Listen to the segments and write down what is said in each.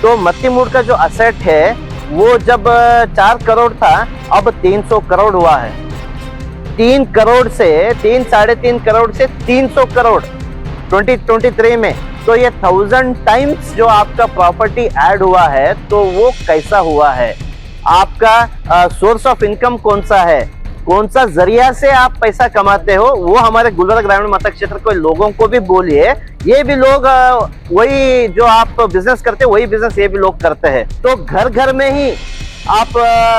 तो मत्ती मूड का जो असेट है वो जब 4 करोड़ था, अब 300 करोड़ हुआ है। 3 करोड़ से 3-3.5 करोड़ से 300 करोड़ 2023 में। तो ये 1000 टाइम्स जो आपका प्रॉपर्टी ऐड हुआ है, तो वो कैसा हुआ है? आपका सोर्स ऑफ इनकम कौन सा है, कौन सा जरिया से आप पैसा कमाते हो, वो हमारे गुलबर्गा ग्रामीण मतदान क्षेत्र के लोगों को भी बोलिए। ये भी लोग वही जो आप बिजनेस करते हैं वही बिजनेस ये भी लोग करते हैं। तो घर घर में ही आप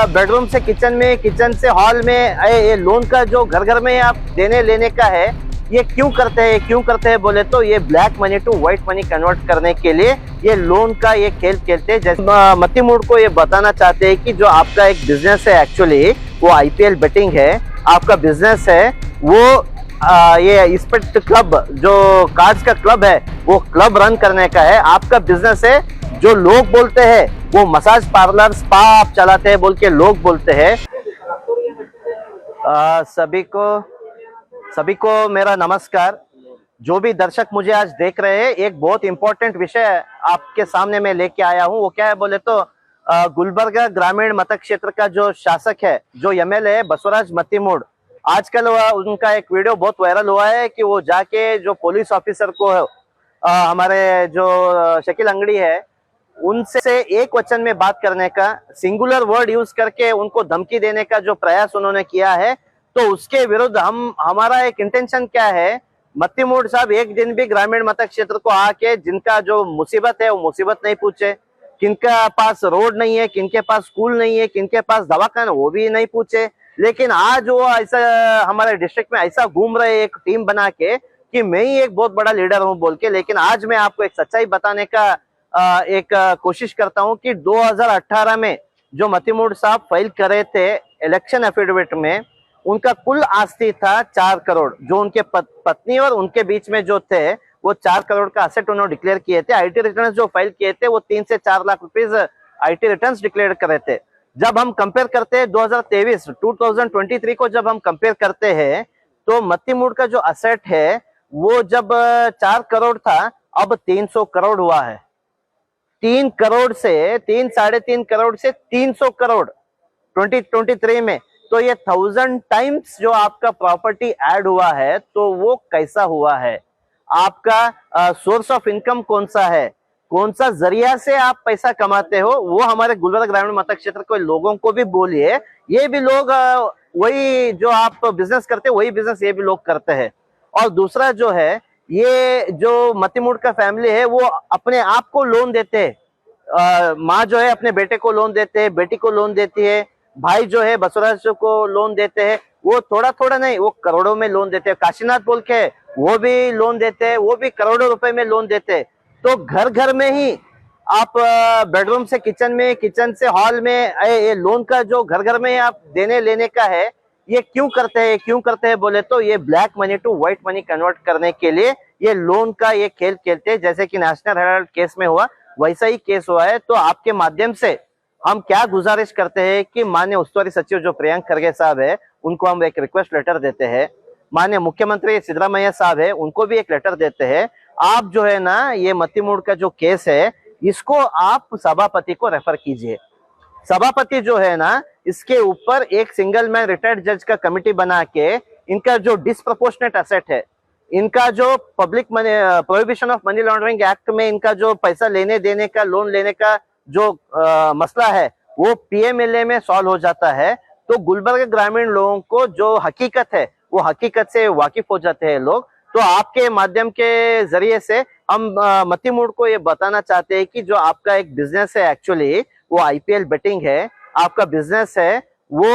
बेडरूम से किचन में, किचन से हॉल में, ये लोन का जो घर घर में आप देने लेने का है, ये क्यों करते हैं बोले तो ये black money to white money convert करने के लिए ये लोन का ये खेल खेलते हैं। जैसे मत्ती मूड को ये बताना चाहते हैं कि जो आपका एक बिजनेस है, एक्चुअली वो आईपीएल बेटिंग है, आपका बिजनेस है वो ये स्पोर्ट क्लब जो कार्ड्स का क्लब है वो क्लब रन करने का है। आपका बिजनेस है जो लोग बोलते हैं वो मसाज पार्लर स्पा आप चलाते हैं बोल के लोग बोलते हैं। सभी को मेरा नमस्कार। जो भी दर्शक मुझे आज देख रहे हैं, एक बहुत इंपॉर्टेंट विषय आपके सामने मैं लेके आया हूँ। वो क्या है बोले तो गुलबर्गा ग्रामीण मतदान क्षेत्र का जो शासक है, जो एमएलए है बसवराज मत्ती मूड, आजकल उनका एक वीडियो बहुत वायरल हुआ है कि वो जाके जो पुलिस ऑफिसर को हमारे जो शकील अंगड़ी है उनसे एक वचन में बात करने का, सिंगुलर वर्ड यूज करके उनको धमकी देने का जो प्रयास उन्होंने किया है, तो उसके विरुद्ध हमारा एक इंटेंशन क्या है, मत्ती मूड साहब एक दिन भी ग्रामीण मतदान क्षेत्र को आके जिनका जो मुसीबत है वो मुसीबत नहीं पूछे, किनका पास रोड नहीं है, किनके पास स्कूल नहीं है, किनके पास दवाखाना वो भी नहीं पूछे। लेकिन आज वो ऐसा हमारे डिस्ट्रिक्ट में ऐसा घूम रहे एक टीम बना के कि मैं ही एक बहुत बड़ा लीडर हूं बोल के। लेकिन आज मैं आपको एक सच्चाई बताने का एक कोशिश करता हूं कि 2018 में जो मत्ती मूड साहब फाइल कर रहे थे इलेक्शन एफिडेविट में, उनका कुल आस्ती था 4 करोड़। जो उनके पत्नी और उनके बीच में जो थे वो 4 करोड़ का असेट उन्होंने डिक्लेयर किए थे। आईटी रिटर्न्स जो फाइल किए थे वो 3 से 4 lakh rupees IT returns declare कर रहे थे। जब हम कंपेयर करते हैं 2023 को जब हम कंपेयर करते हैं, तो मत्ती मूड का जो असेट है वो जब 4 करोड़ था, अब 300 करोड़ हुआ है। 3 करोड़ से 300 करोड़ 2023 में। तो ये 1000 टाइम्स जो आपका प्रॉपर्टी ऐड हुआ है, तो वो कैसा हुआ है? आपका सोर्स ऑफ इनकम कौन सा है, कौन सा जरिया से आप पैसा कमाते हो, वो हमारे गुलबर्गा ग्रामीण मतदान क्षेत्र के लोगों को भी बोलिए। ये भी लोग वही जो आप बिजनेस करते हैं वही बिजनेस ये भी लोग करते हैं। और दूसरा जो है, ये जो मत्ती मूड का फैमिली है वो अपने आप को लोन देते हैं। माँ जो है अपने बेटे को लोन देते हैं, बेटी को लोन देती है, भाई जो है बसवराज को लोन देते हैं। वो थोड़ा थोड़ा नहीं, वो करोड़ों में लोन देते हैं। काशीनाथ बोल के वो भी लोन देते हैं, वो भी करोड़ों रुपए में लोन देते हैं। तो घर घर में ही आप बेडरूम से किचन में, किचन से हॉल में, ये लोन का जो घर घर में आप देने लेने का है, ये क्यों करते हैं बोले तो ये black money to white money convert करने के लिए ये लोन का ये खेल खेलते हैं। जैसे कि नेशनल हेराल्ड केस में हुआ वैसा ही केस हुआ है। तो आपके माध्यम से हम क्या गुजारिश करते हैं कि माननीय उस्तुवारी सचिव जो प्रियंक खरगे साहब है, उनको हम एक रिक्वेस्ट लेटर देते हैं। माननीय मुख्यमंत्री सिद्धरामैया साहब है, उनको भी एक लेटर देते हैं। आप जो है ना, ये मत्ती मूड का जो केस है इसको आप सभापति को रेफर कीजिए। सभापति जो है ना, इसके ऊपर एक सिंगल मैन रिटायर्ड जज का कमिटी बना के इनका जो डिसप्रोपोर्शनेट असेट है, इनका जो public money prohibition of money laundering act में इनका जो पैसा लेने देने का, लोन लेने का जो मसला है वो पीएमएलए में सॉल्व हो जाता है। तो गुलबर्गा ग्रामीण लोगों को जो हकीकत है वो हकीकत से वाकिफ हो जाते हैं लोग। तो आपके माध्यम के जरिए से हम मत्ती मूड को ये बताना चाहते हैं कि जो आपका एक बिजनेस है, एक्चुअली वो आईपीएल बेटिंग है, आपका बिजनेस है वो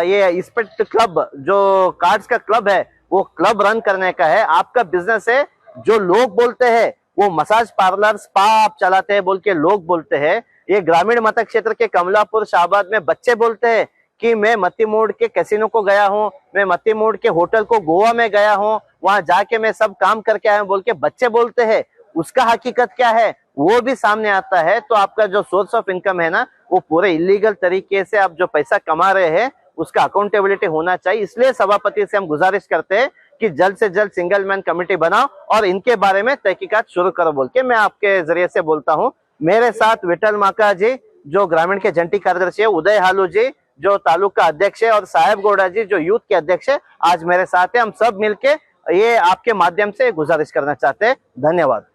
ये स्पोर्ट क्लब जो कार्ड्स का क्लब है वो क्लब रन करने का है। आपका बिजनेस है जो लोग बोलते हैं वो मसाज पार्लर स्पा आप चलाते हैं बोल के लोग बोलते हैं। ये ग्रामीण मतदान क्षेत्र के कमलापुर शाहबाद में बच्चे बोलते हैं कि मैं मत्ती मूड के कैसीनो को गया हूँ, मैं मत्ती मूड के होटल को गोवा में गया हूँ, वहां जाके मैं सब काम करके आया हूँ बोल के बच्चे बोलते हैं। उसका हकीकत क्या है वो भी सामने आता है। तो आपका जो सोर्स ऑफ इनकम है ना, वो पूरे इलीगल तरीके से आप जो पैसा कमा रहे हैं उसका अकाउंटेबिलिटी होना चाहिए। इसलिए सभापति से हम गुजारिश करते हैं कि जल्द से जल्द सिंगल मैन कमेटी बनाओ और इनके बारे में तहकीकात शुरू करो बोल के मैं आपके जरिए से बोलता हूँ। मेरे साथ विठल माका जी जो ग्रामीण के जंटी कार्यदर्शी है, उदय हालू जी जो तालुका अध्यक्ष है और साहेब गौड़ा जी जो यूथ के अध्यक्ष है, आज मेरे साथ है। हम सब मिलके ये आपके माध्यम से गुजारिश करना चाहते हैं। धन्यवाद।